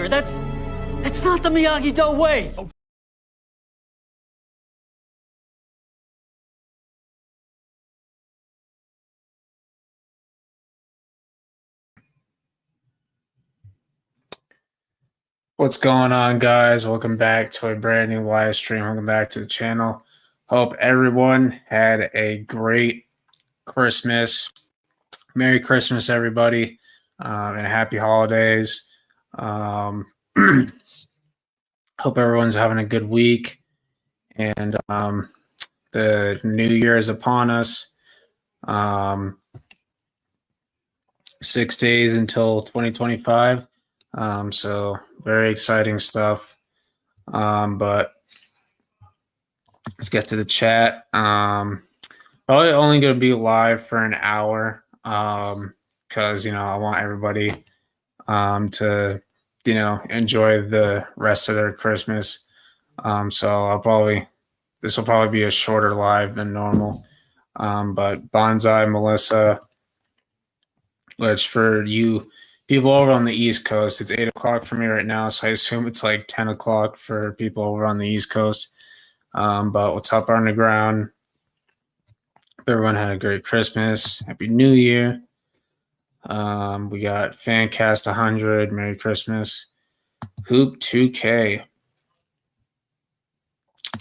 here. That's not the Miyagi-Do way. What's going on, guys? Welcome back to a brand new live stream. Welcome back to the channel. Hope everyone had a great Christmas. Merry Christmas, everybody, and happy holidays. Hope everyone's having a good week, and the new year is upon us. 6 days until 2025. So very exciting stuff. But let's get to the chat. Probably only going to be live for an hour. Because I want everybody to enjoy the rest of their Christmas. So this will probably be a shorter live than normal. But Bonsai, Melissa, which for you people over on the East Coast, it's 8 o'clock for me right now, so I assume it's like 10 o'clock for people over on the East Coast. But what's up underground? Everyone had a great Christmas. Happy New Year. We got Fancast 100. Merry Christmas. Hoop 2K.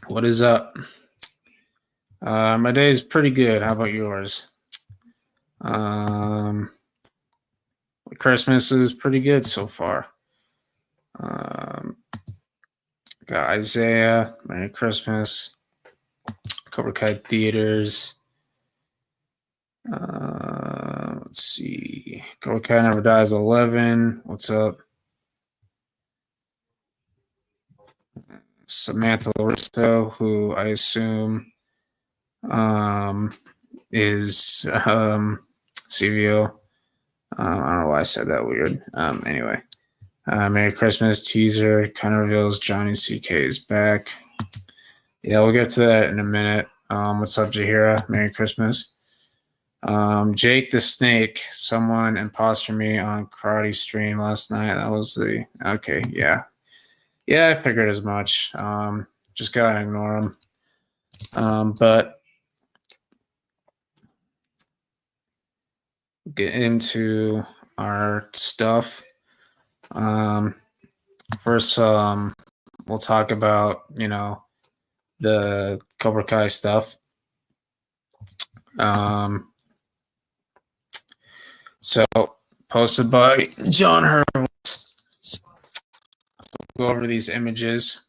What is up? My day is pretty good. How about yours? Christmas is pretty good so far. Got Isaiah. Merry Christmas. Cobra Kai Theaters. Let's see. Cobra Kai Never Dies 11. What's up? Samantha Laristo, who I assume is CVO. I don't know why I said that weird. Anyway. Merry Christmas teaser kind of reveals Johnny CK is back. Yeah, we'll get to that in a minute. What's up, Jahira? Merry Christmas. Jake the Snake, someone imposter me on karate stream last night. That was okay, yeah. Yeah, I figured as much. Just gotta ignore him. But get into our stuff. First, we'll talk about, the Cobra Kai stuff. So posted by John Hurwitz. Go over these images.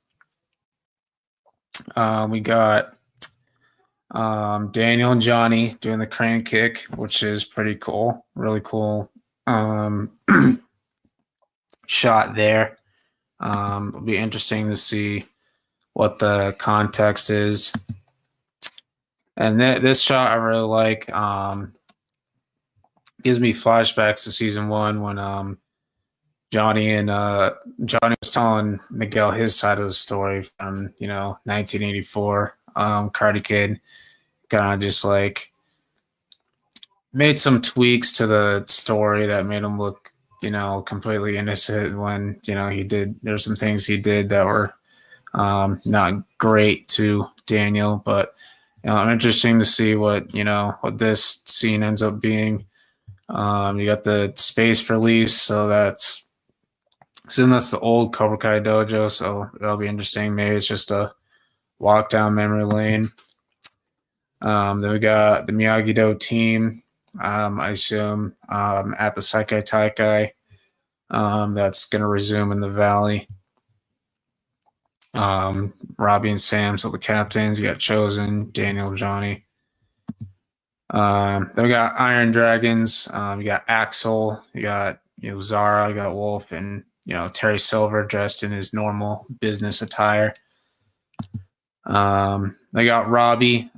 We got Daniel and Johnny doing the crane kick, which is pretty cool. Really cool shot there. It'll be interesting to see what the context is. And this shot I really like. Gives me flashbacks to season 1 when Johnny was telling Miguel his side of the story from 1984. Karate Kid kind of just like made some tweaks to the story that made him look completely innocent when there's some things he did that were not great to Daniel, but I'm interesting to see what this scene ends up being. You got the space release, so that's the old Cobra Kai dojo, so that'll be interesting. Maybe it's just a walk down memory lane. Then we got the Miyagi-Do team. I assume at the Seikai Taikai. That's going to resume in the Valley. Robbie and Sam, so the captains. You got Chosen, Daniel, Johnny. Then we got Iron Dragons. You got Axel. You got Zara. You got Wolf, and Terry Silver dressed in his normal business attire. They got Robbie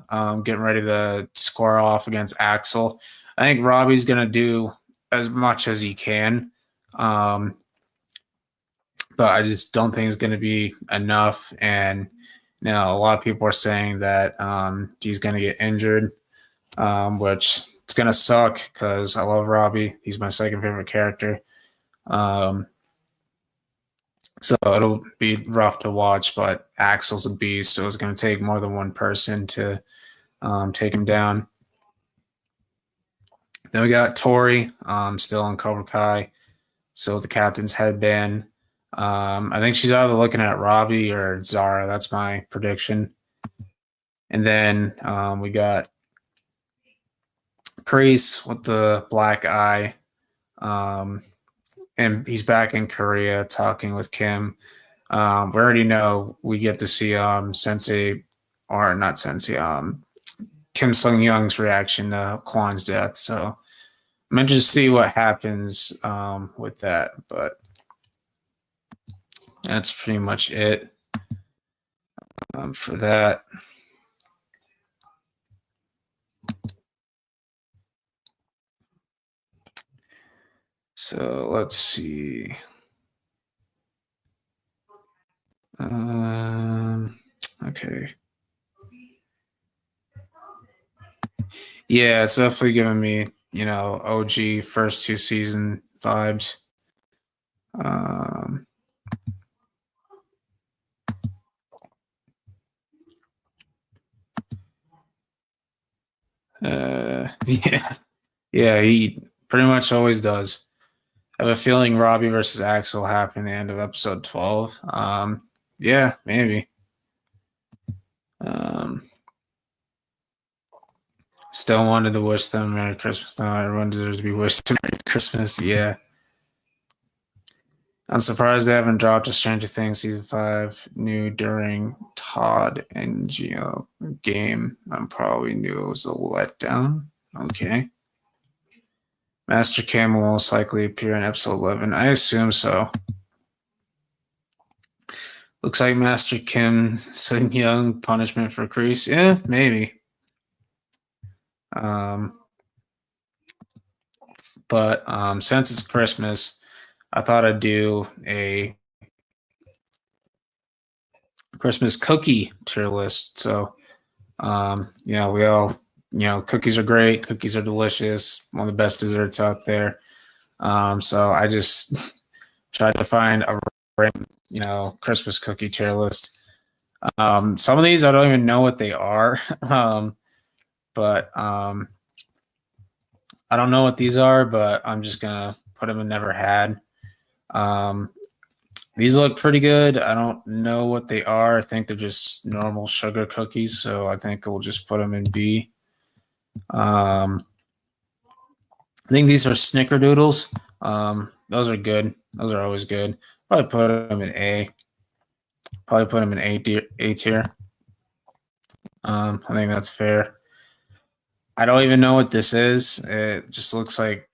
getting ready to square off against Axel. I think Robbie's going to do as much as he can. But I just don't think it's going to be enough. And a lot of people are saying that he's going to get injured, which it's going to suck because I love Robbie. He's my second favorite character. So it'll be rough to watch, but Axel's a beast, so it's going to take more than one person to take him down. Then we got Tori, still on Cobra Kai, still with the captain's headband. I think she's either looking at Robbie or Zara. That's my prediction. And then we got Kreese with the black eye. And he's back in Korea talking with Kim. We already know we get to see Sensei, or not Sensei, Kim Sung Young's reaction to Kwan's death. So I'm going to just see what happens with that. But that's pretty much it for that. So let's see. Okay. Yeah, it's definitely giving me, OG first 2 season vibes. Yeah, he pretty much always does. I have a feeling Robbie versus Axel happened at the end of episode 12. Yeah, maybe. Still wanted to wish them Merry Christmas. Now everyone deserves to be wished Merry Christmas. Yeah. I'm surprised they haven't dropped a Stranger Things Season 5 new during Todd and Geo game. I probably knew it was a letdown. Okay. Master Kim will most likely appear in episode 11. I assume so. Looks like Master Kim Sung Young punishment for Kreese. Yeah, maybe. But since it's Christmas, I thought I'd do a Christmas cookie tier list. So, we all, cookies are great. Cookies are delicious. One of the best desserts out there. So I just tried to find a Christmas cookie tier list. Some of these I don't even know what they are. But I don't know what these are, but I'm just gonna put them in never had. These look pretty good. I don't know what they are. I think they're just normal sugar cookies, so I think we'll just put them in B. I think these are snickerdoodles. Those are good. Those are always good. Probably put them in A. Probably put them in A tier. I think that's fair. I don't even know what this is. It just looks like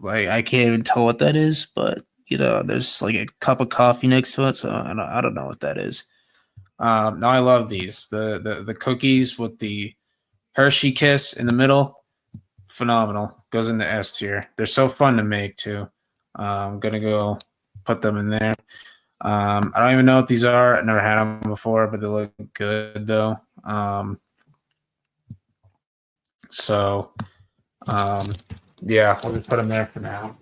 I can't even tell what that is, but there's like a cup of coffee next to it, so I don't know what that is. Now I love these. The cookies with the Hershey Kiss in the middle, phenomenal. Goes into S tier. They're so fun to make too. I'm gonna go put them in there. I don't even know what these are. I never had them before, but they look good though. Yeah, we'll just put them there for now.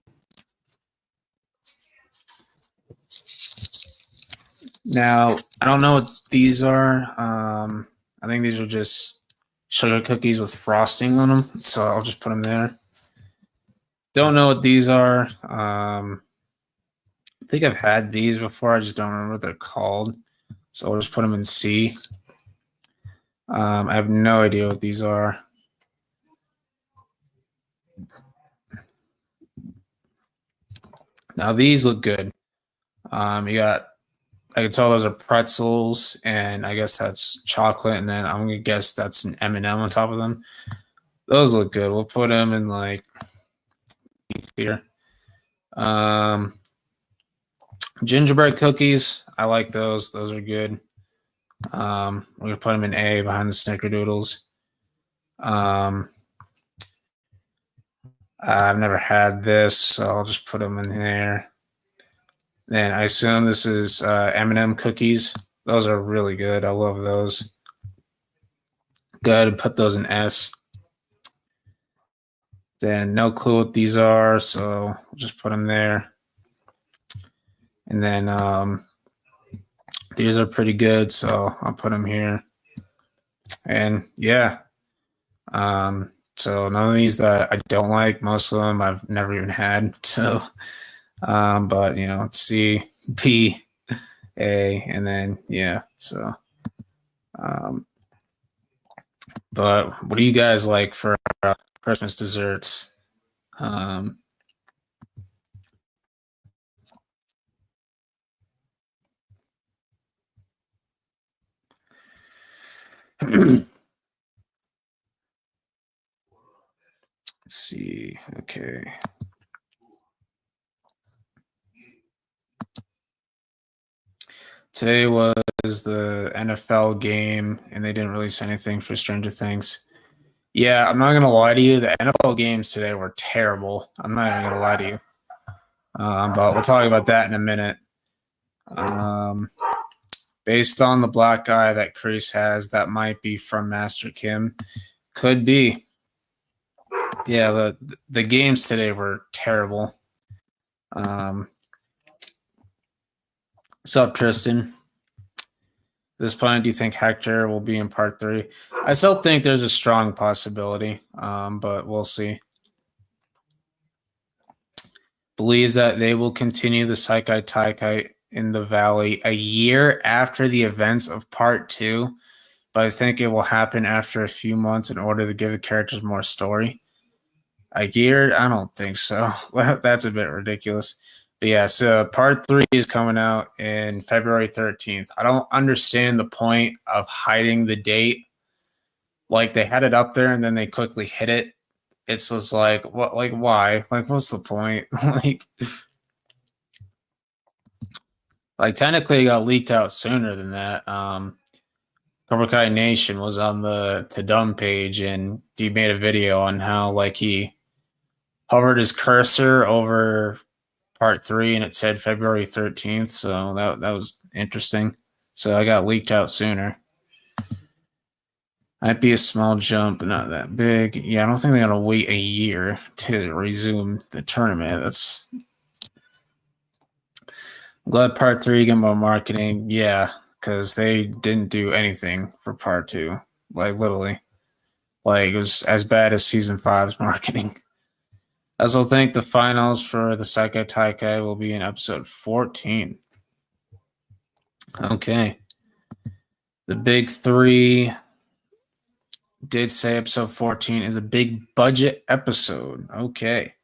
Now, I don't know what these are. I think these are just sugar cookies with frosting on them, so I'll just put them there. Don't know what these are. I think I've had these before. I just don't remember what they're called, so I'll just put them in C. I have no idea what these are. Now these look good. I can tell those are pretzels, and I guess that's chocolate, and then I'm gonna guess that's an M&M on top of them. Those look good. We'll put them in like here. Gingerbread cookies, I like those. Those are good. We're gonna put them in A behind the snickerdoodles. I've never had this, so I'll just put them in there. Then I assume this is M&M cookies. Those are really good. I love those. Go ahead and put those in S. Then no clue what these are, so we'll just put them there. And then these are pretty good, so I'll put them here. And yeah, so none of these that I don't like. Most of them I've never even had. So, but you know, C, B, A, and then yeah. So, but what do you guys like for Christmas desserts? Let's see. Okay. Today was the NFL game, and they didn't release anything for Stranger Things. Yeah, I'm not gonna lie to you. The NFL games today were terrible. I'm not even gonna lie to you. But we'll talk about that in a minute. Based on the black eye that Kreese has, that might be from Master Kim. Could be. Yeah, the games today were terrible. What's up, Tristan? At this point, do you think Hector will be in part 3? I still think there's a strong possibility, but we'll see. Believes that they will continue the Seikai Taikai in the Valley a year after the events of part 2, but I think it will happen after a few months in order to give the characters more story. A year? I don't think so. That's a bit ridiculous. But yeah, so part 3 is coming out in February 13th. I don't understand the point of hiding the date. Like, they had it up there and then they quickly hit it. It's just like, what? Like, why? Like, what's the point? like technically it got leaked out sooner than that. Cobra Kai Nation was on the Tadum page, and he made a video on how, like, he hovered his cursor over part 3 and it said February 13th. So that was interesting. So I got leaked out sooner. Might be a small jump, but not that big. Yeah, I don't think they're gonna wait a year to resume the tournament. I'm glad part 3 get more marketing. Yeah, because they didn't do anything for part 2. Like, literally. Like, it was as bad as season 5's marketing. I also think the finals for the Seikai Taikai will be in episode 14. Okay. The big 3 did say episode 14 is a big budget episode. Okay.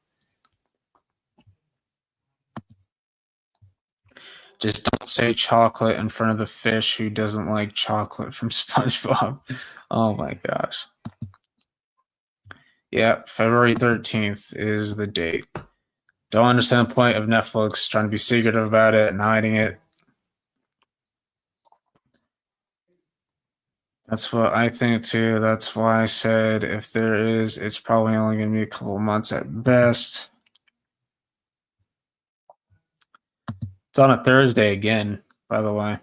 Just don't say chocolate in front of the fish who doesn't like chocolate from SpongeBob. Oh my gosh. Yeah, February 13th is the date. Don't understand the point of Netflix trying to be secretive about it and hiding it. That's what I think too. That's why I said if there is, it's probably only going to be a couple months at best. It's on a Thursday again, by the way. I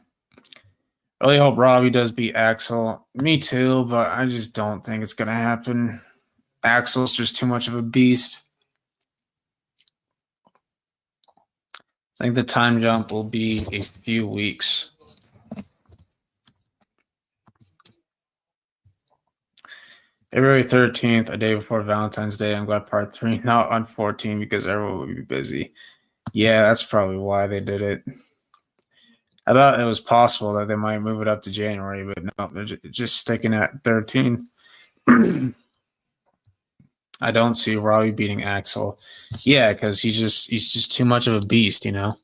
really hope Robbie does beat Axel. Me too, but I just don't think it's going to happen. Axel's just too much of a beast. I think the time jump will be a few weeks. February 13th, a day before Valentine's Day. I'm glad part 3 not on 14 because everyone will be busy. Yeah, that's probably why they did it. I thought it was possible that they might move it up to January, but no, they're just sticking at 13. I don't see Robbie beating Axel. Yeah, because he's just too much of a beast, you know?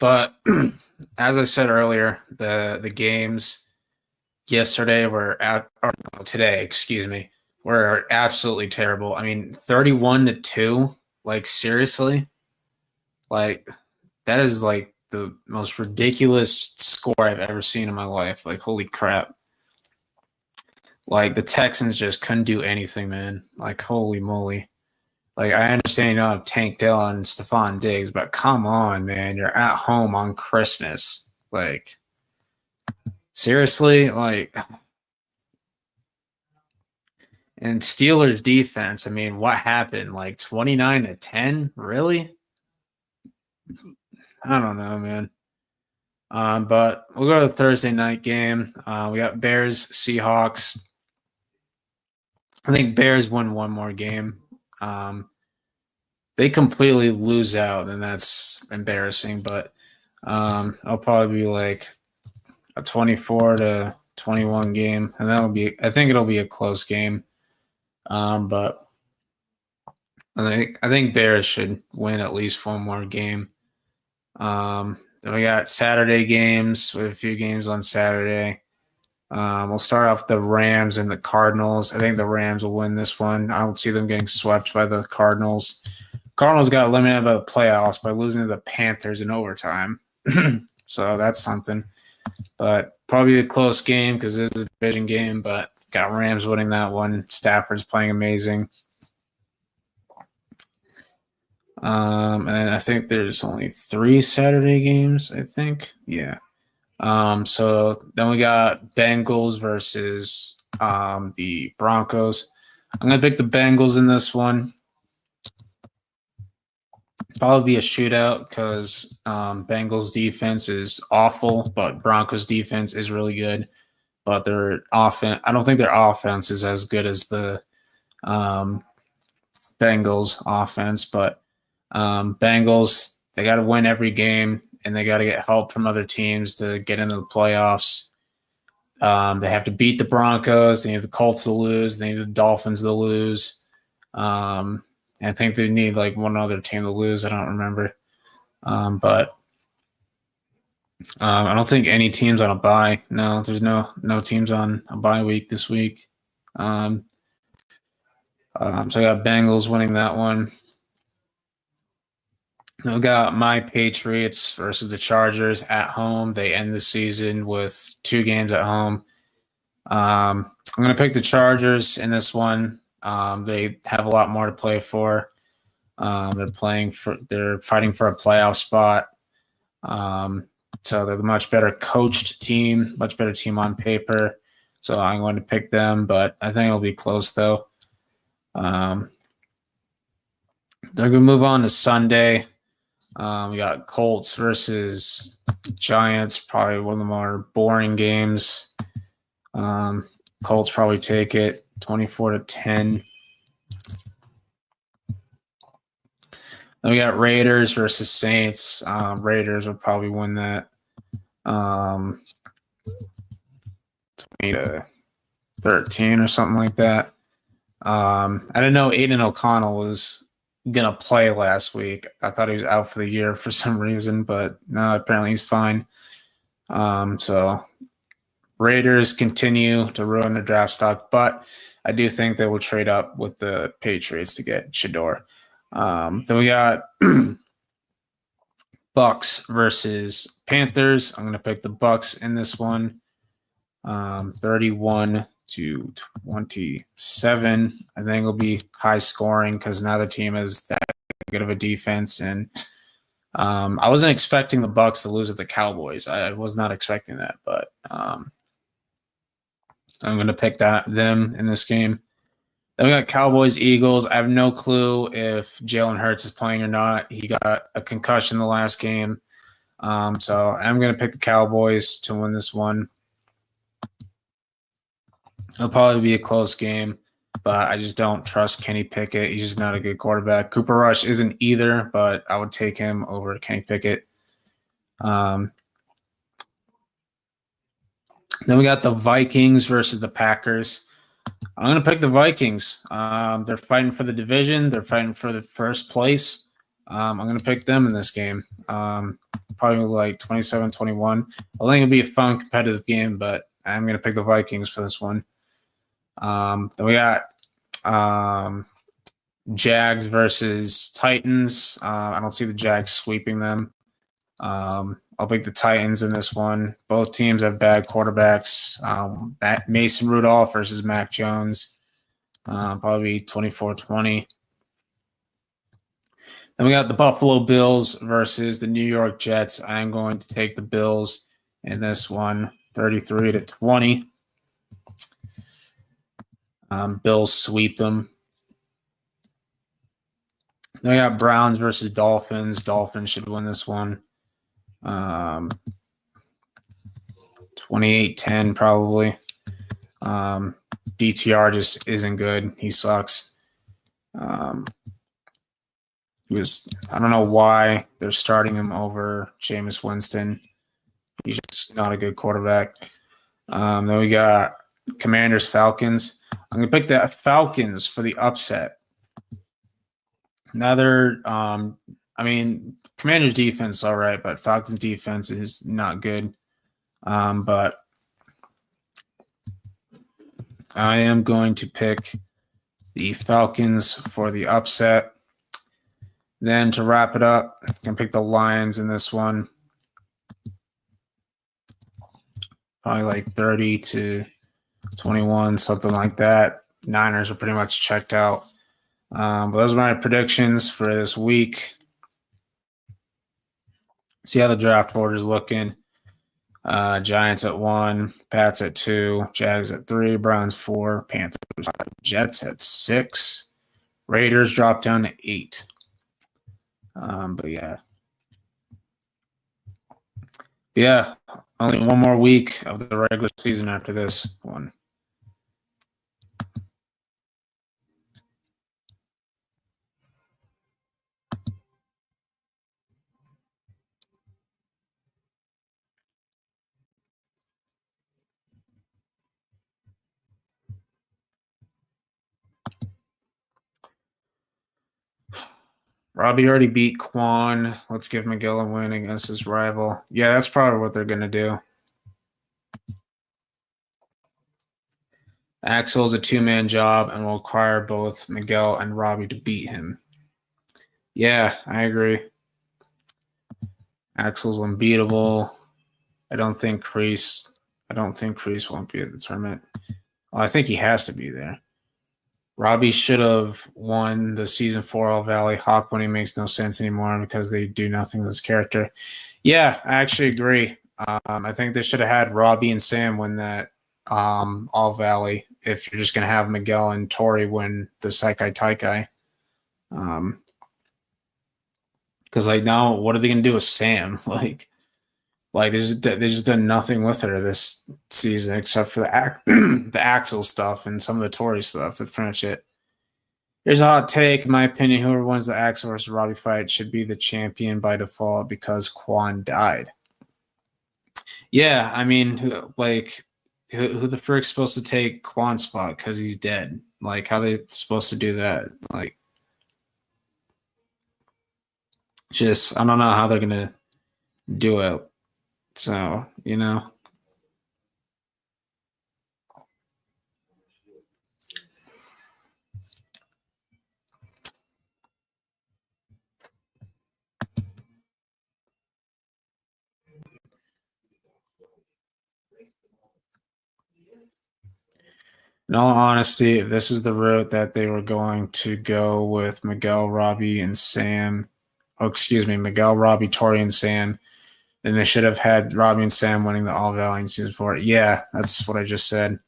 But as I said earlier, the games yesterday were today, excuse me, were absolutely terrible. I mean, 31-2, like, seriously? Like, that is like the most ridiculous score I've ever seen in my life. Like, holy crap. Like the Texans just couldn't do anything, man. Like holy moly. Like I understand you don't have Tank Dell and Stephon Diggs, but come on, man. You're at home on Christmas. Like seriously, like and Steelers defense, I mean, what happened? Like 29-10? Really? I don't know, man. But we'll go to the Thursday night game. We got Bears, Seahawks. I think Bears win one more game. They completely lose out, and that's embarrassing. But I'll probably be like a 24-21 game, and I think it'll be a close game. But I think Bears should win at least one more game. Then we got Saturday games. We have a few games on Saturday. We'll start off the Rams and the Cardinals. I think the Rams will win this one. I don't see them getting swept by the Cardinals. Cardinals got eliminated by the playoffs by losing to the Panthers in overtime. So that's something. But probably a close game because it is a division game, but got Rams winning that one. Stafford's playing amazing. And I think there's only 3 Saturday games, I think. Yeah. So then we got Bengals versus the Broncos. I'm going to pick the Bengals in this one. Probably be a shootout because Bengals defense is awful, but Broncos defense is really good. But their offense, I don't think their offense is as good as the Bengals offense, but Bengals, they got to win every game and they got to get help from other teams to get into the playoffs. They have to beat the Broncos. They need the Colts to lose. They need the Dolphins to lose. I think they need like one other team to lose. I don't remember. But I don't think any teams on a bye. No, there's no teams on a bye week this week. So I got Bengals winning that one. I got my Patriots versus the Chargers at home. They end the season with 2 games at home. I'm going to pick the Chargers in this one. They have a lot more to play for. They're fighting for a playoff spot. So they're the much better coached team, much better team on paper. So I'm going to pick them, but I think it'll be close though. They're going to move on to Sunday. We got Colts versus Giants, probably one of the more boring games. Colts probably take it 24-10. Then we got Raiders versus Saints. Raiders will probably win that 20-13 or something like that. I didn't know Aiden O'Connell was going to play last week. I thought he was out for the year for some reason, but no, apparently he's fine. So Raiders continue to ruin their draft stock, but I do think they will trade up with the Patriots to get Shedeur. Then we got Bucks versus Panthers. I'm going to pick the Bucks in this one. 31-27. I think it'll be high scoring because neither team has that good of a defense. And I wasn't expecting the Bucks to lose at the Cowboys. I was not expecting that, but I'm going to pick them in this game. Then we got Cowboys, Eagles. I have no clue if Jalen Hurts is playing or not. He got a concussion the last game. So I'm going to pick the Cowboys to win this one. It'll probably be a close game, but I just don't trust Kenny Pickett. He's just not a good quarterback. Cooper Rush isn't either, but I would take him over Kenny Pickett. Then we got the Vikings versus the Packers. I'm going to pick the Vikings. They're fighting for the division. They're fighting for the first place. I'm going to pick them in this game. Probably like 27-21. I think it'll be a fun, competitive game, but I'm going to pick the Vikings for this one. Then we got Jags versus Titans. I don't see the Jags sweeping them. I'll pick the Titans in this one. Both teams have bad quarterbacks. Mason Rudolph versus Mac Jones. Probably 24-20. Then we got the Buffalo Bills versus the New York Jets. I'm going to take the Bills in this one, 33-20. Bills sweep them. Then we got Browns versus Dolphins. Dolphins should win this one. 28-10 probably. DTR just isn't good. He sucks. I don't know why they're starting him over Jameis Winston. He's just not a good quarterback. Then we got Commanders Falcons. I'm gonna pick the Falcons for the upset. Another, Commanders defense all right, but Falcons defense is not good. But I am going to pick the Falcons for the upset. Then to wrap it up, I can pick the Lions in this one. Probably like 30-21, something like that. Niners are pretty much checked out. But those are my predictions for this week. See how the draft order is looking. Giants at 1, Pats at 2, Jags at 3, Browns 4, Panthers 5, Jets at 6, Raiders drop down to 8. But yeah, only one more week of the regular season after this one. Robbie already beat Quan. Let's give Miguel a win against his rival. Yeah, that's probably what they're going to do. Axel's a two-man job and will require both Miguel and Robbie to beat him. Yeah, I agree. Axel's unbeatable. I don't think Kreese won't be at the tournament. Well, I think he has to be there. Robbie should have won the Season 4 All Valley. Hawk winning makes no sense anymore because they do nothing with his character. Yeah, I actually agree. I think they should have had Robbie and Sam win that All Valley if you're just going to have Miguel and Tori win the Saikai Taikai. Because now what are they going to do with Sam? Like they just done nothing with her this season except for the Axel stuff and some of the Tori stuff. That's pretty much it. Here's a hot take. In my opinion, whoever wins the Axel versus Robbie fight should be the champion by default because Quan died. Yeah, I mean, who the frick's supposed to take Quan's spot because he's dead? Like, how they supposed to do that? Like, just, I don't know how they're going to do it. So, you know. In all honesty, if this is the route that they were going to go with Miguel, Robbie, and Sam, Miguel, Robbie, Tori, and Sam, then they should have had Robbie and Sam winning the All Valley in Season 4. Yeah, that's what I just said.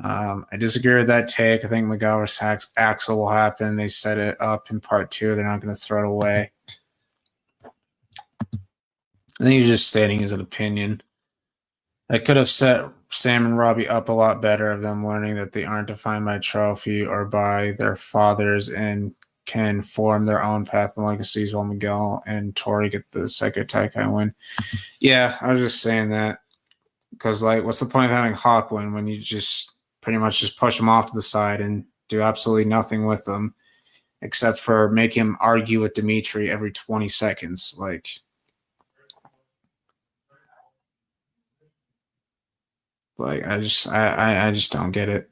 I disagree with that take. I think Miguel versus Axel will happen. They set it up in Part 2. They're not going to throw it away. I think he's just stating his opinion. I could have set Sam and Robbie up a lot better of them learning that they aren't defined by trophy or by their fathers and can form their own path and legacies while Miguel and Tori get the second Taikai win. Yeah, I was just saying that because, like, what's the point of having Hawk win when you just pretty much just push him off to the side and do absolutely nothing with them except for make him argue with Dimitri every 20 seconds? Like I just don't get it.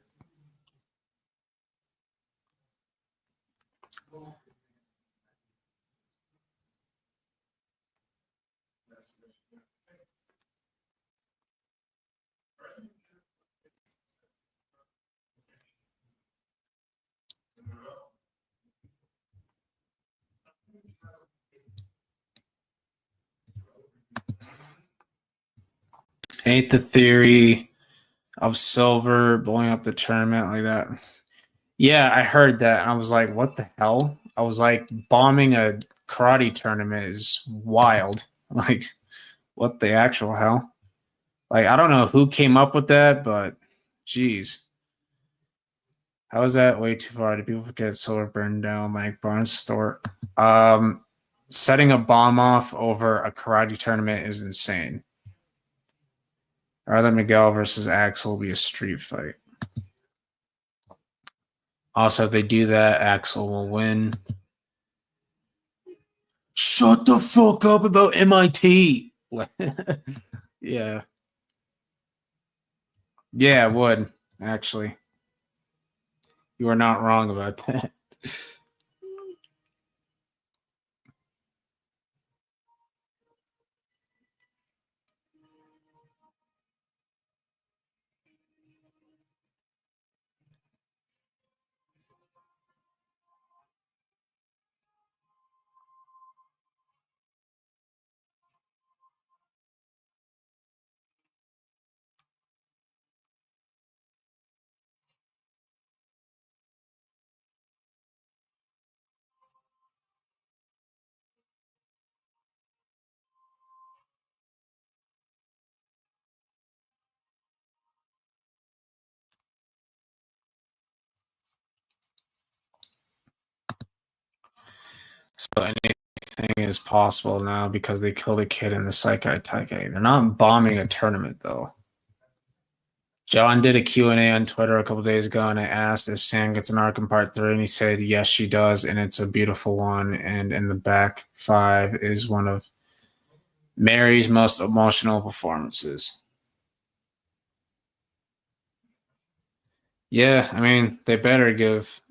Ain't the theory of Silver blowing up the tournament like that? Yeah, I heard that, and I was like, "What the hell?" I was like, "Bombing a karate tournament is wild." Like, what the actual hell? Like, I don't know who came up with that, but geez, how is that way too far? Do people forget Silver burned down Mike Barnes' store? Um, Setting a bomb off over a karate tournament is insane. Rather Miguel versus Axel will be a street fight. Also, if they do that, Axel will win. Shut the fuck up about MIT. Yeah. Yeah, it would, actually. You are not wrong about that. So anything is possible now because they killed a kid in the Saikai Taike. They're not bombing a tournament, though. John did a Q&A on Twitter a couple days ago, and I asked if Sam gets an arc in part 3, and he said, yes, she does, and it's a beautiful one, and in the back 5 is one of Mary's most emotional performances. Yeah, I mean, they better give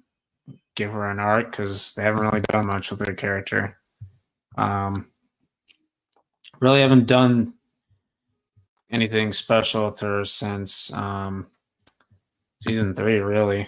her an arc because they haven't really done much with her character. Really haven't done anything special with her since season 3, really.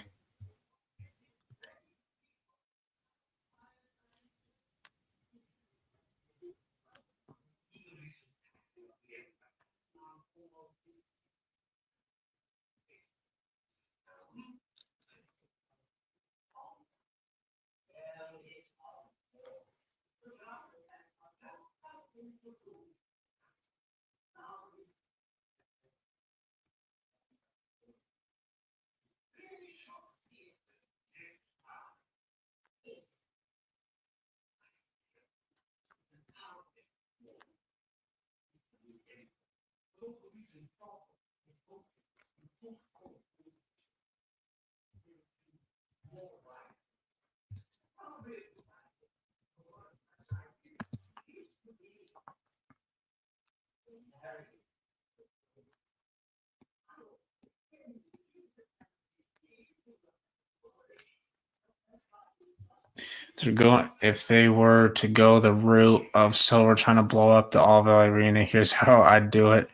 If they were to go the route of Silver trying to blow up the All Valley Arena, here's how I'd do it.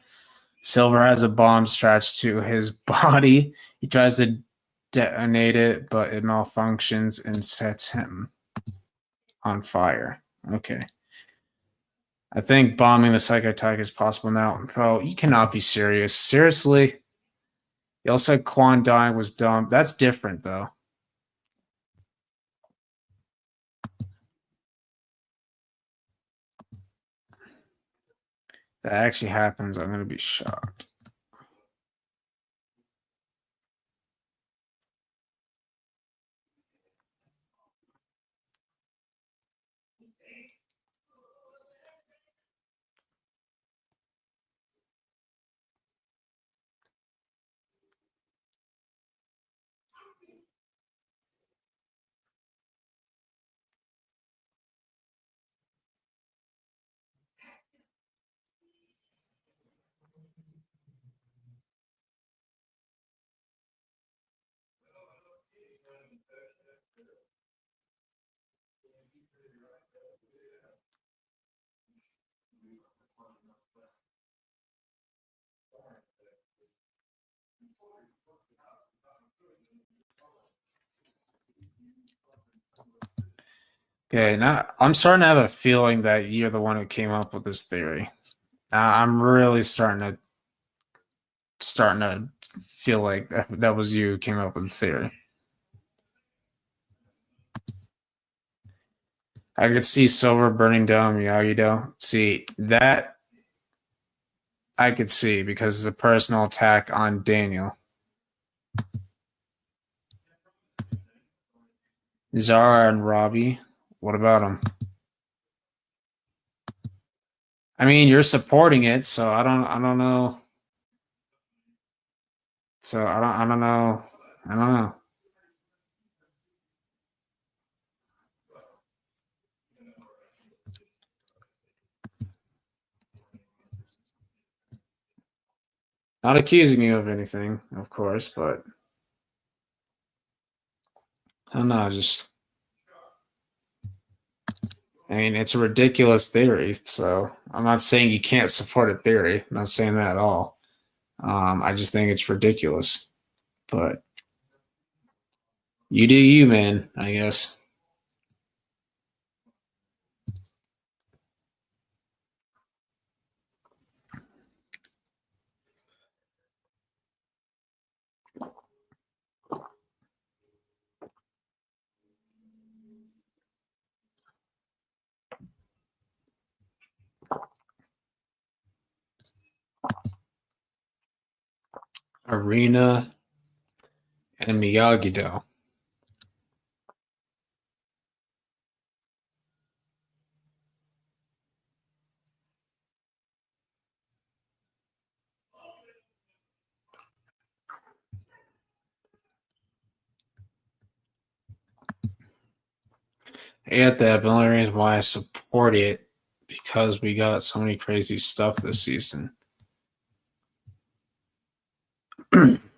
Silver has a bomb strapped to his body. He tries to detonate it, but it malfunctions and sets him on fire. Okay. I think bombing the Psycho Attack is possible now. Bro, you cannot be serious. Seriously? Y'all said Quan dying was dumb. That's different, though. If that actually happens, I'm going to be shocked. Okay, now I'm starting to have a feeling that you're the one who came up with this theory. I'm really starting to starting to feel like that was you who came up with the theory. I could see Silver burning down Miyagi-Do. See, that I could see because it's a personal attack on Daniel. Zara and Robbie, what about them? I mean, you're supporting it, so I don't know. So I don't know. I don't know. Not accusing you of anything, of course, but I don't know. I mean, it's a ridiculous theory, so I'm not saying you can't support a theory. I'm not saying that at all. I just think it's ridiculous. But you do you, man, I guess. Arena and Miyagi-Do. I get that, but the only reason why I support it because we got so many crazy stuff this season.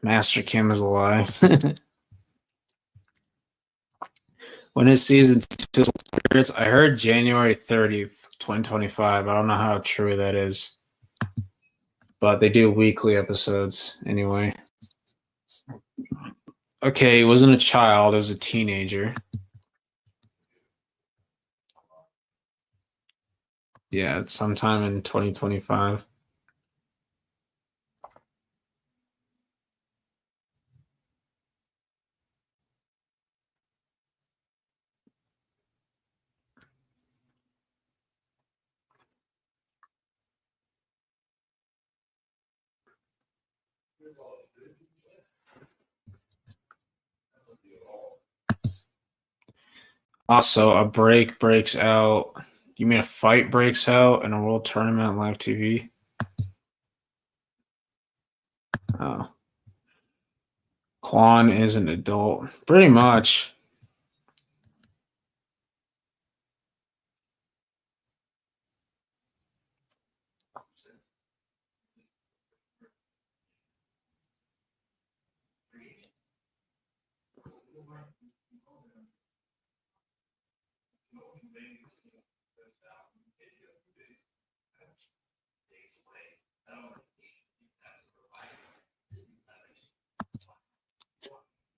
Master Kim is alive. When is season 2 Spirits? I heard January 30th, 2025. I don't know how true that is. But they do weekly episodes anyway. Okay, it wasn't a child, it was a teenager. Yeah, it's sometime in 2025. Also, a break breaks out. You mean a fight breaks out in a world tournament on live TV? Oh. Quan is an adult. Pretty much.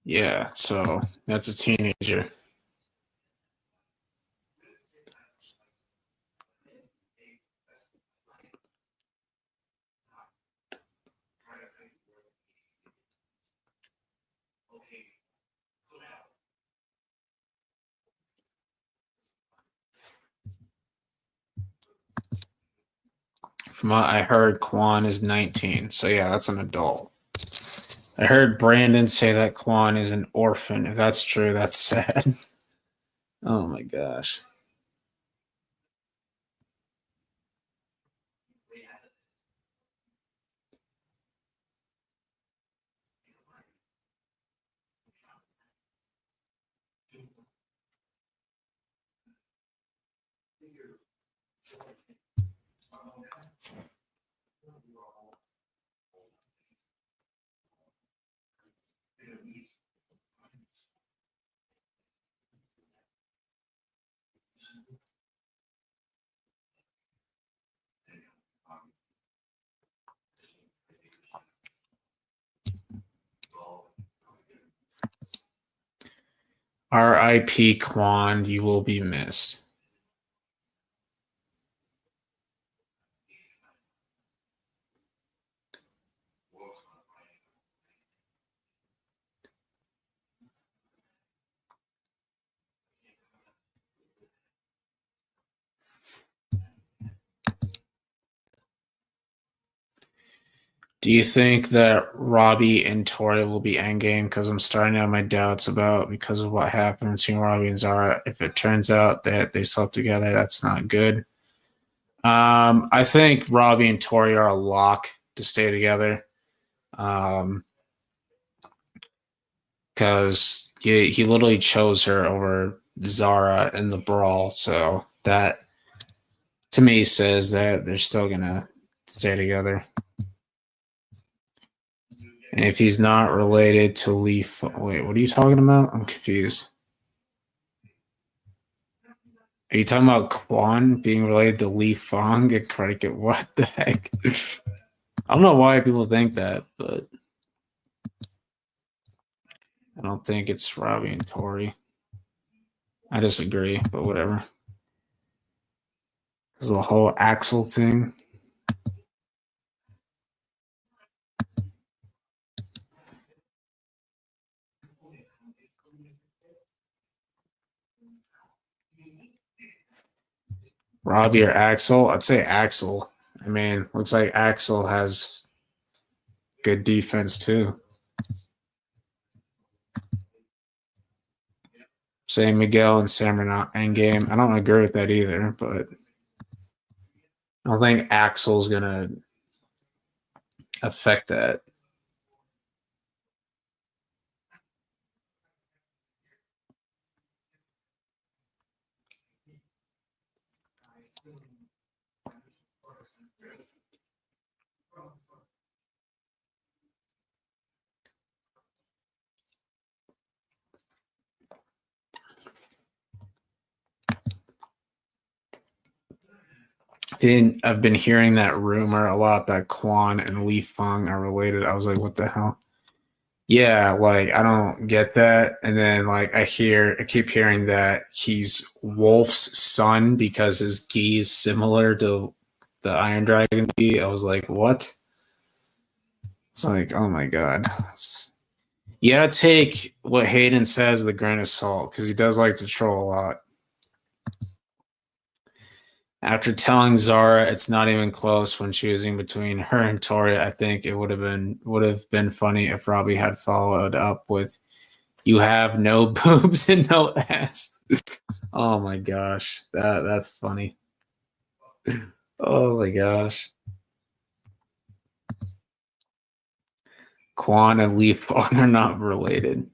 Yeah, so that's a teenager. From what I heard, Quan is 19. So yeah, that's an adult. I heard Brandon say that Quan is an orphan. If that's true, that's sad. Oh my gosh. R.I.P. Quan, you will be missed. Do you think that Robbie and Tori will be endgame? Because I'm starting to have my doubts about because of what happened between Robbie and Zara. If it turns out that they slept together, that's not good. I think Robbie and Tori are a lock to stay together. Because he literally chose her over Zara in the brawl. So that to me says that they're still gonna stay together. And if he's not related to Leaf, wait, what are you talking about? I'm confused. Are you talking about Quan being related to Li Fong and Cricket? What the heck? I don't know why people think that, but I don't think it's Robbie and Tori. I disagree, but whatever. Because the whole Axel thing. Robbie or Axel? I'd say Axel. I mean, looks like Axel has good defense too. Say Miguel and Sam are not endgame. I don't agree with that either, but I don't think Axel's gonna affect that. I've been hearing that rumor a lot that Quan and Li Feng are related. I was like, what the hell? Yeah, like I don't get that. And then like I keep hearing that he's Wolf's son because his gi is similar to the Iron Dragon gi. I was like, what? It's like, oh my god. You gotta take what Hayden says with a grain of salt because he does like to troll a lot. After telling Zara it's not even close when choosing between her and Tori, I think it would have been funny if Robbie had followed up with, "You have no boobs and no ass." Oh my gosh, that's funny. Oh my gosh. Quan and Leaf are not related.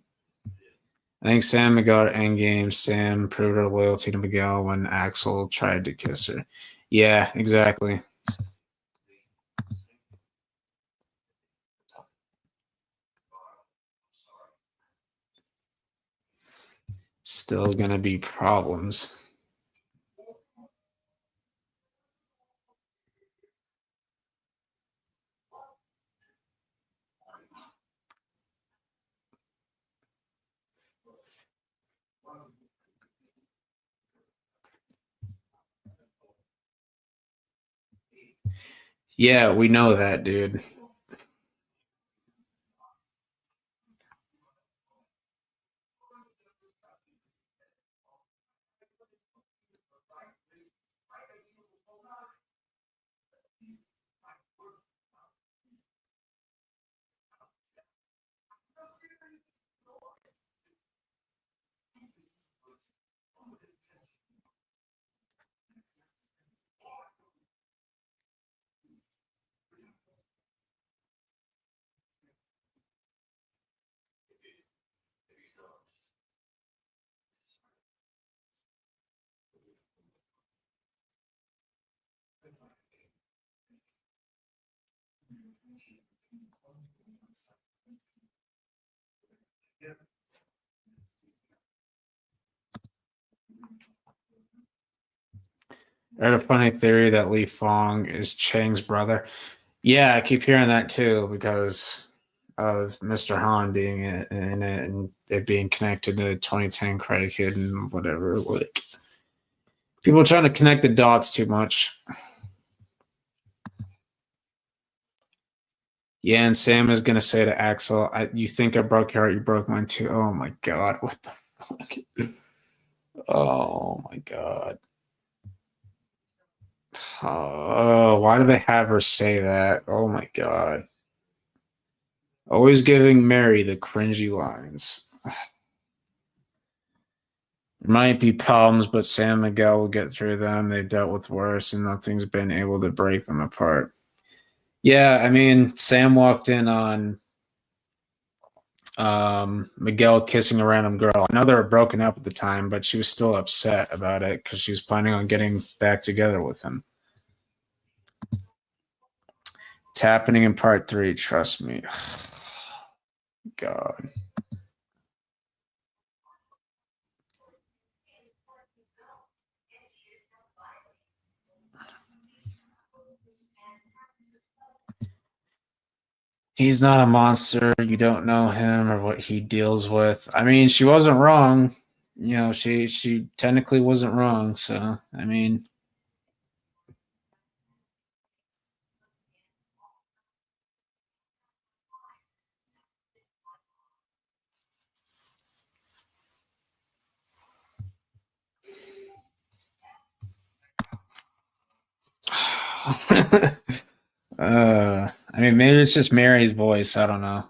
I think Sam Miguel at Endgame. Sam proved her loyalty to Miguel when Axel tried to kiss her. Yeah, exactly. Still gonna be problems. Yeah, we know that, dude. I had a funny theory that Li Fong is Chang's brother. Yeah, I keep hearing that too because of Mr. Han being in it and it being connected to 2010 Karate Kid and whatever. Like people are trying to connect the dots too much. Yeah, and Sam is gonna say to Axel, "You think I broke your heart? You broke mine too." Oh my god, what the fuck? Oh my god. Oh, why do they have her say that? Oh my god. Always giving Mary the cringy lines. There might be problems, but Sam and Miguel will get through them. They've dealt with worse, and nothing's been able to break them apart. Yeah, I mean, Sam walked in on Miguel kissing a random girl. I know they were broken up at the time, but she was still upset about it because she was planning on getting back together with him. It's happening in part 3, trust me. God. He's not a monster. You don't know him or what he deals with. I mean, she wasn't wrong. You know, she technically wasn't wrong. So, I mean, I mean, maybe it's just Mary's voice. I don't know.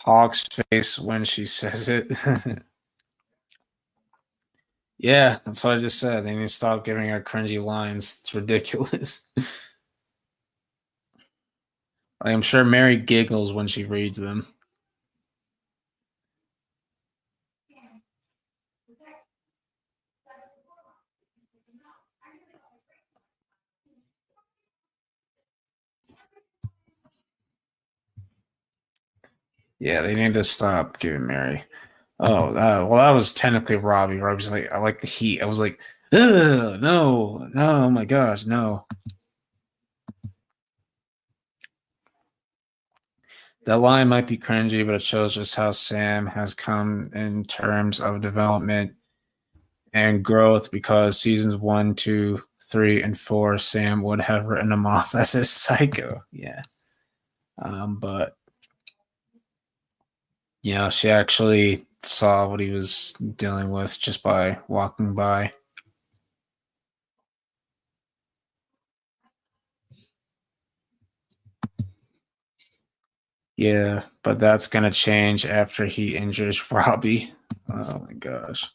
Hawk's face when she says it. Yeah, that's what I just said. They need to stop giving her cringy lines. It's ridiculous. I'm sure Mary giggles when she reads them. Yeah, they need to stop giving Mary. Oh, well, that was technically Robbie. Robbie's like, I like the heat. I was like, ugh, no, no, oh my gosh, no. That line might be cringy, but it shows just how Sam has come in terms of development and growth because seasons 1, 2, 3, and 4, Sam would have written him off as a psycho. Yeah. But yeah, she actually saw what he was dealing with just by walking by. Yeah, but that's gonna change after he injures Robbie. Oh my gosh.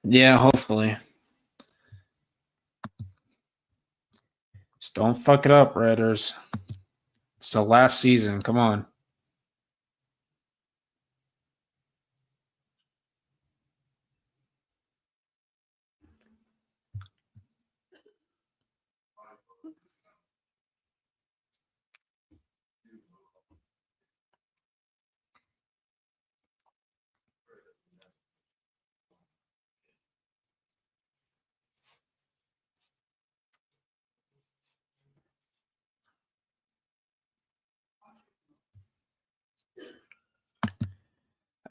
Yeah, hopefully. Just don't fuck it up, Raiders. It's the last season. Come on.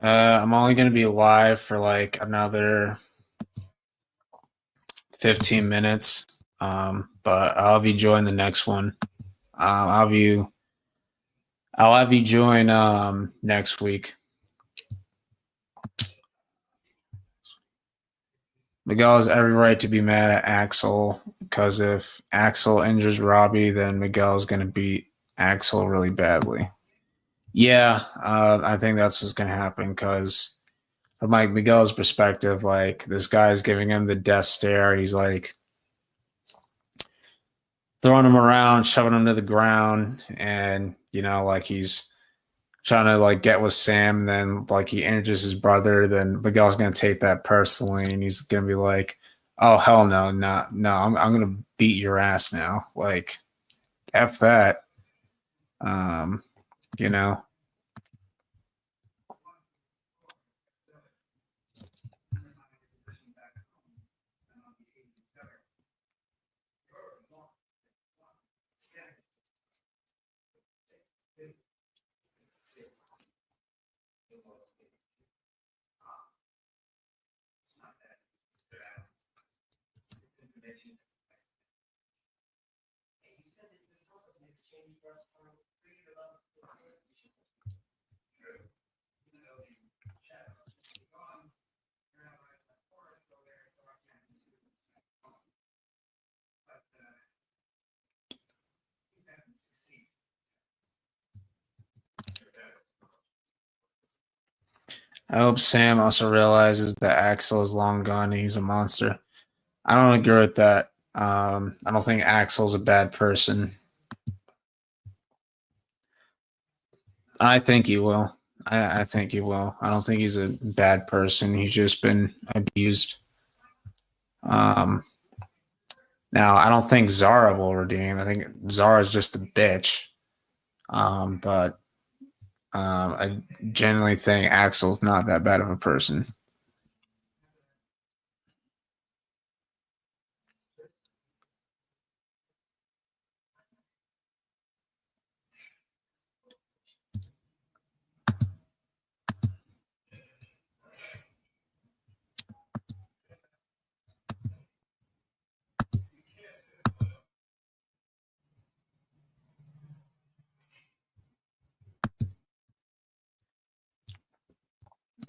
I'm only gonna be live for like another 15 minutes. But I'll have you join the next one. I'll have you join next week. Miguel has every right to be mad at Axel because if Axel injures Robbie, then Miguel's going to beat Axel really badly. Yeah, I think that's what's going to happen because from like Miguel's perspective, like this guy's giving him the death stare. He's like throwing him around, shoving him to the ground, and like he's trying to like get with Sam, and then like he injures his brother. Then Miguel's gonna take that personally, and he's gonna be like, "Oh hell no, no, I'm gonna beat your ass now." Like, f that. Um, you know. I hope Sam also realizes that Axel is long gone and he's a monster. I don't agree with that. I don't think Axel's a bad person. I think he will. I think he will. I don't think he's a bad person. He's just been abused. Um, Now, I don't think Zara will redeem. I think Zara's just a bitch. But I genuinely think Axel's not that bad of a person.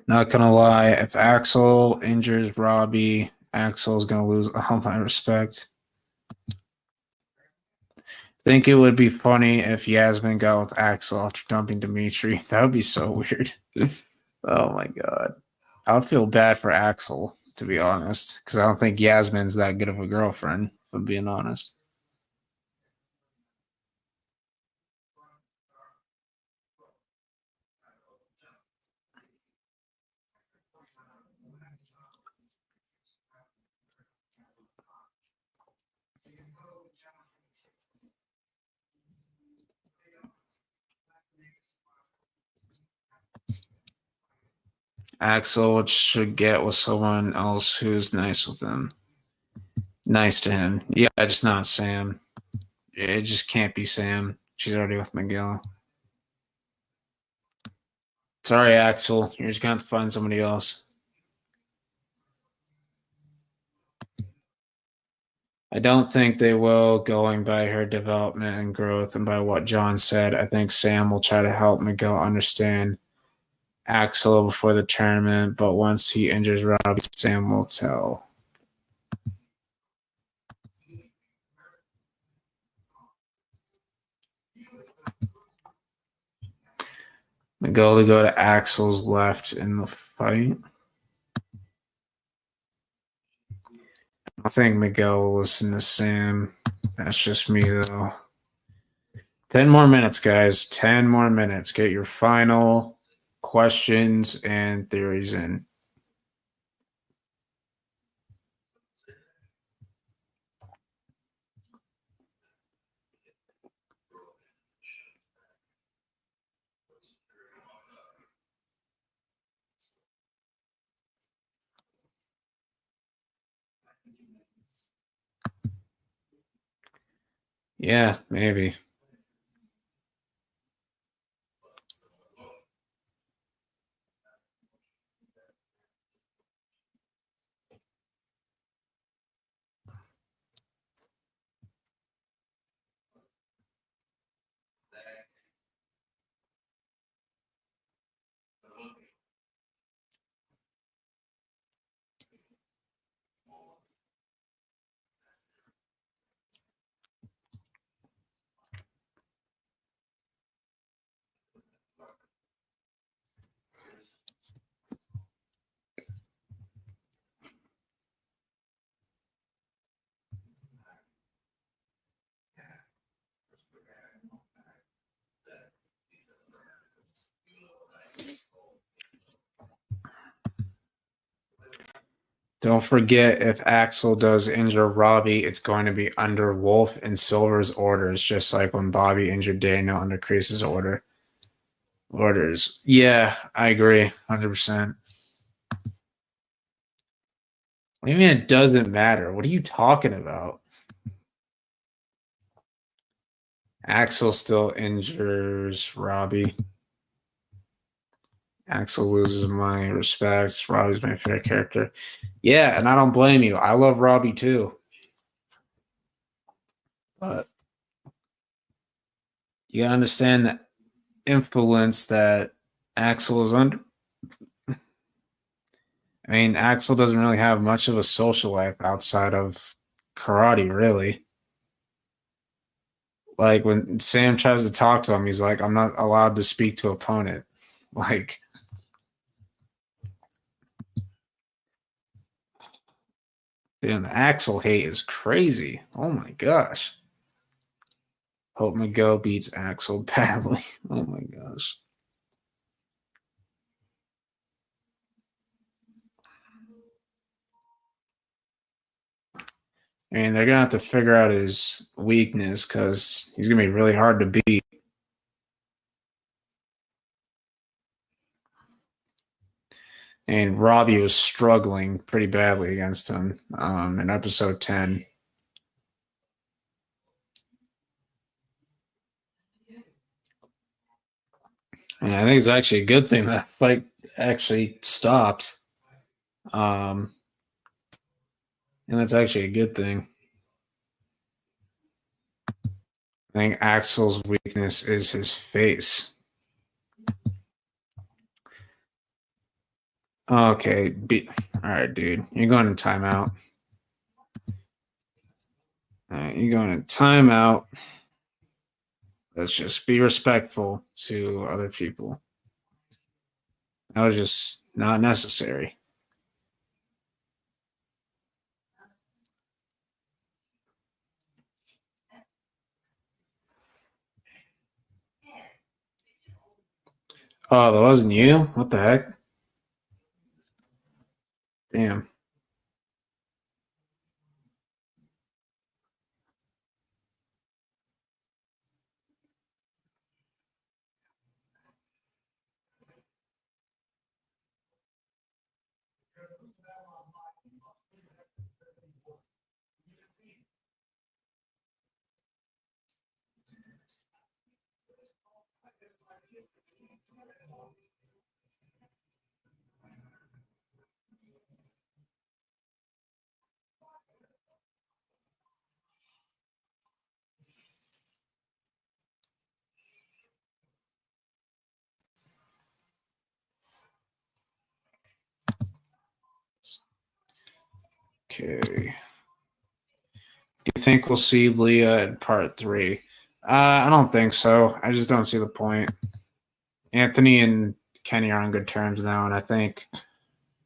Not gonna lie, if Axel injures Robbie, Axel's gonna lose all my respect. Think it would be funny if Yasmin got with Axel after dumping Dimitri. That would be so weird. Oh my god. I would feel bad for Axel, to be honest, because I don't think Yasmin's that good of a girlfriend, if I'm being honest. Axel should get with someone else who's nice with him. Nice to him. Yeah, just not Sam. It just can't be Sam. She's already with Miguel. Sorry, Axel. You're just going to have to find somebody else. I don't think they will, going by her development and growth and by what John said. I think Sam will try to help Miguel understand Axel before the tournament, but once he injures Robbie, Sam will tell. Miguel to go to Axel's left in the fight. I think Miguel will listen to Sam. That's just me, though. 10 more minutes, guys. 10 more minutes. Get your final questions and theories in. Yeah, maybe. Don't forget, if Axel does injure Robbie, it's going to be under Wolf and Silver's orders, just like when Bobby injured Daniel under Kreese's orders. Yeah, I agree, 100%. What do you mean it doesn't matter? What are you talking about? Axel still injures Robbie. Axel loses my respect. Robbie's my favorite character. Yeah, and I don't blame you. I love Robbie too. But you gotta understand the influence that Axel is under. I mean, Axel doesn't really have much of a social life outside of karate, really. Like when Sam tries to talk to him, he's like, I'm not allowed to speak to opponent. Like, damn, the Axel hate is crazy. Oh my gosh. Hope Miguel beats Axel badly. Oh my gosh. I mean, they're gonna have to figure out his weakness because he's gonna be really hard to beat. And Robbie was struggling pretty badly against him in episode 10. And I think it's actually a good thing that fight actually stopped. And that's actually a good thing. I think Axel's weakness is his face. Okay. All right, dude. You're going to timeout. All right, you're going to timeout. Let's just be respectful to other people. That was just not necessary. Oh, that wasn't you? What the heck? Damn. Okay. Do you think we'll see Leah in part 3? I don't think so. I just don't see the point. Anthony and Kenny are on good terms now, and I think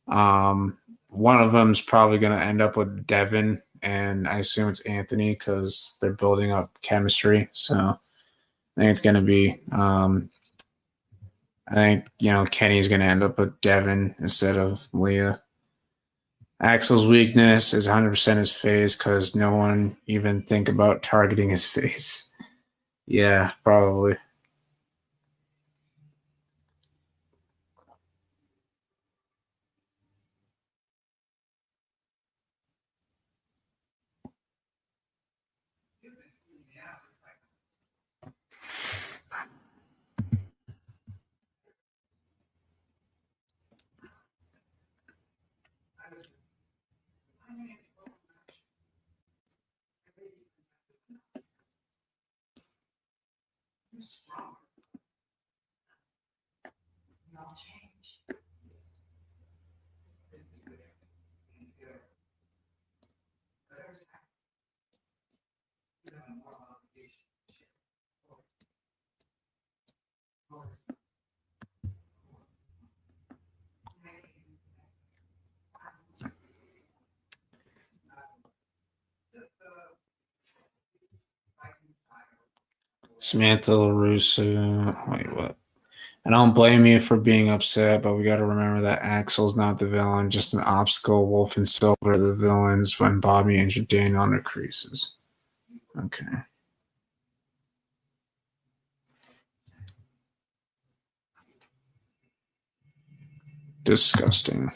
one of them's probably going to end up with Devin, and I assume it's Anthony because they're building up chemistry. So I think it's going to be. I think Kenny's going to end up with Devin instead of Leah. Axel's weakness is 100% his face because no one even think about targeting his face. Yeah, probably. Samantha LaRusso. Wait, what? I don't blame you for being upset, but we got to remember that Axel's not the villain, just an obstacle. Wolf and Silver are the villains when Bobby injured Daniel under creases. Okay. Disgusting.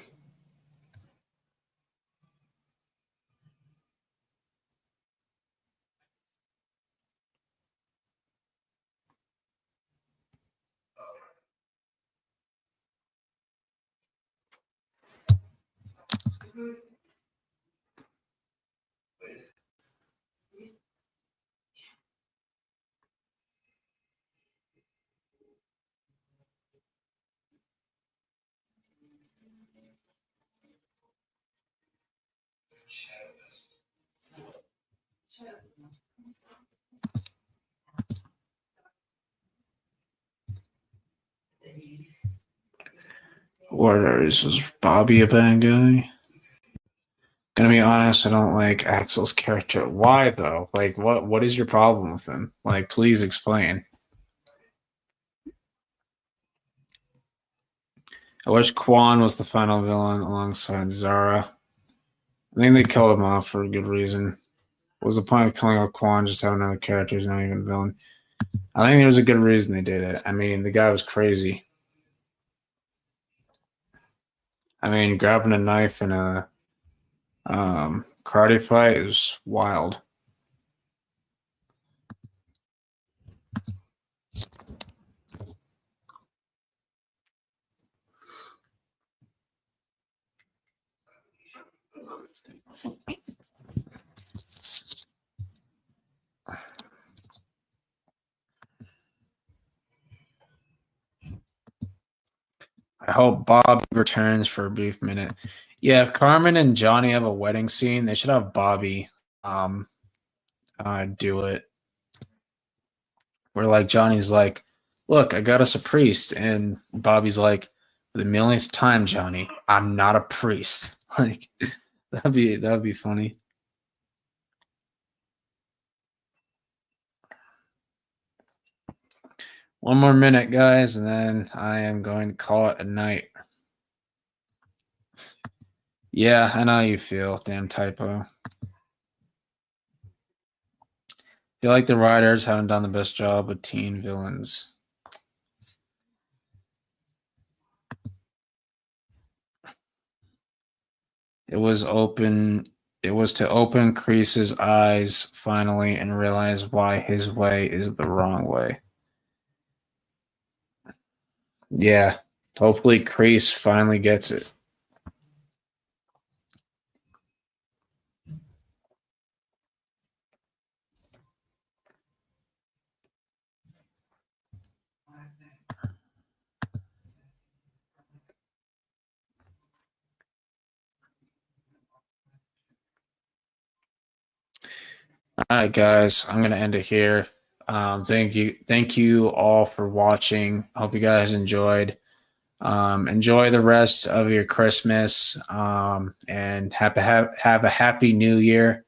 What is Bobby a bad guy? Gonna be honest, I don't like Axel's character. Why though? Like, what is your problem with him? Like, please explain. I wish Quan was the final villain alongside Zara. I think they killed him off for a good reason. What was the point of killing off Quan? Just have another character who's not even a villain. I think there was a good reason they did it. I mean, the guy was crazy. I mean, grabbing a knife in a karate fight is wild. I hope Bob returns for a brief minute. Yeah, if Carmen and Johnny have a wedding scene, they should have Bobby do it. Where like Johnny's like, look, I got us a priest, and Bobby's like, for the millionth time, Johnny, I'm not a priest. Like that'd be funny. One more minute, guys, and then I am going to call it a night. Yeah, I know how you feel. Damn typo. I feel like the writers haven't done the best job with teen villains. It was to open Kreese's eyes finally and realize why his way is the wrong way. Yeah, hopefully Kreese finally gets it. All right, guys, I'm gonna end it here. Thank you all for watching. Hope you guys enjoyed. Enjoy the rest of your Christmas, and have a happy New Year.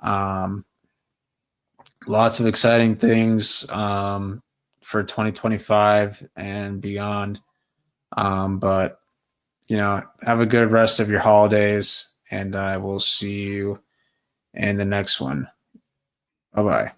Lots of exciting things for 2025 and beyond. But have a good rest of your holidays, and I will see you in the next one. Bye-bye.